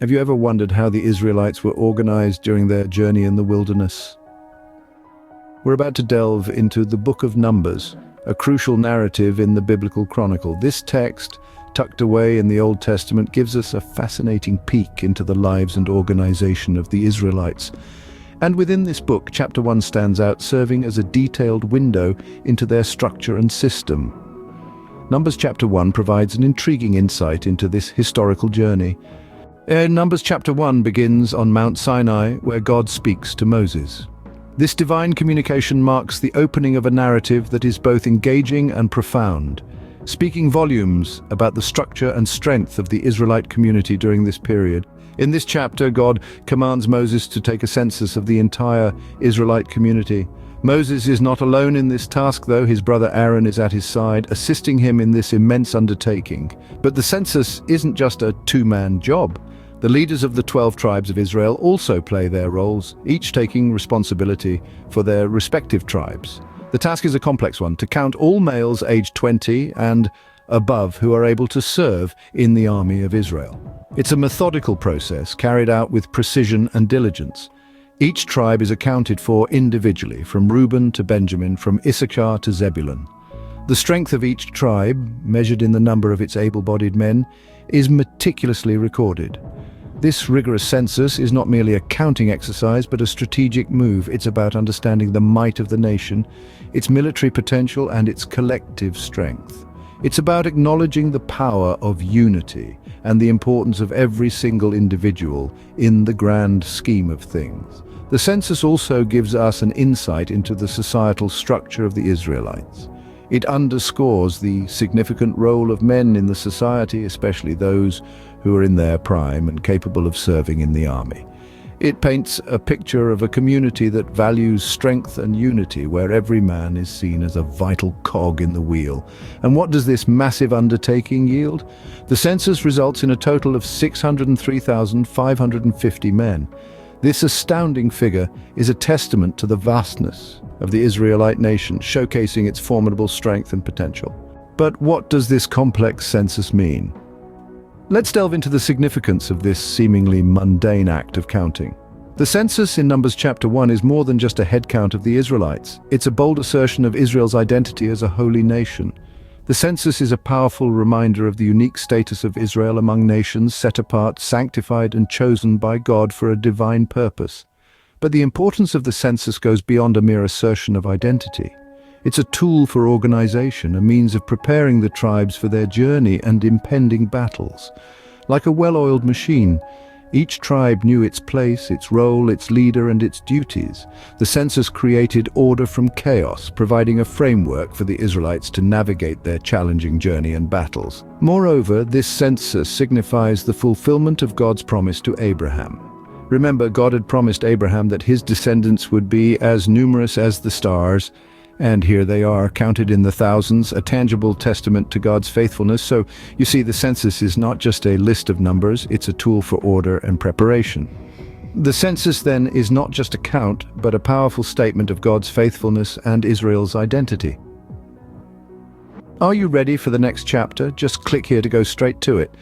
Have you ever wondered how the Israelites were organized during their journey in the wilderness? We're about to delve into the Book of Numbers, a crucial narrative in the biblical chronicle. This text, tucked away in the Old Testament, gives us a fascinating peek into the lives and organization of the Israelites. And within this book, chapter 1 stands out, serving as a detailed window into their structure and system. Numbers chapter 1 provides an intriguing insight into this historical journey. Numbers chapter 1 begins on Mount Sinai, where God speaks to Moses. This divine communication marks the opening of a narrative that is both engaging and profound, speaking volumes about the structure and strength of the Israelite community during this period. In this chapter, God commands Moses to take a census of the entire Israelite community. Moses is not alone in this task, though. His brother Aaron is at his side, assisting him in this immense undertaking. But the census isn't just a two-man job. The leaders of the 12 tribes of Israel also play their roles, each taking responsibility for their respective tribes. The task is a complex one: to count all males aged 20 and above who are able to serve in the army of Israel. It's a methodical process carried out with precision and diligence. Each tribe is accounted for individually, from Reuben to Benjamin, from Issachar to Zebulun. The strength of each tribe, measured in the number of its able-bodied men, is meticulously recorded. This rigorous census is not merely a counting exercise, but a strategic move. It's about understanding the might of the nation, its military potential, and its collective strength. It's about acknowledging the power of unity and the importance of every single individual in the grand scheme of things. The census also gives us an insight into the societal structure of the Israelites. It underscores the significant role of men in the society, especially those who are in their prime and capable of serving in the army. It paints a picture of a community that values strength and unity, where every man is seen as a vital cog in the wheel. And what does this massive undertaking yield? The census results in a total of 603,550 men. This astounding figure is a testament to the vastness of the Israelite nation, showcasing its formidable strength and potential. But what does this complex census mean? Let's delve into the significance of this seemingly mundane act of counting. The census in Numbers chapter 1 is more than just a head count of the Israelites. It's a bold assertion of Israel's identity as a holy nation. The census is a powerful reminder of the unique status of Israel among nations, set apart, sanctified, and chosen by God for a divine purpose. But the importance of the census goes beyond a mere assertion of identity. It's a tool for organization, a means of preparing the tribes for their journey and impending battles. Like a well-oiled machine, each tribe knew its place, its role, its leader, and its duties. The census created order from chaos, providing a framework for the Israelites to navigate their challenging journey and battles. Moreover, this census signifies the fulfillment of God's promise to Abraham. Remember, God had promised Abraham that his descendants would be as numerous as the stars, and here they are, counted in the thousands, a tangible testament to God's faithfulness. So, you see, the census is not just a list of numbers, it's a tool for order and preparation. The census, then, is not just a count, but a powerful statement of God's faithfulness and Israel's identity. Are you ready for the next chapter? Just click here to go straight to it.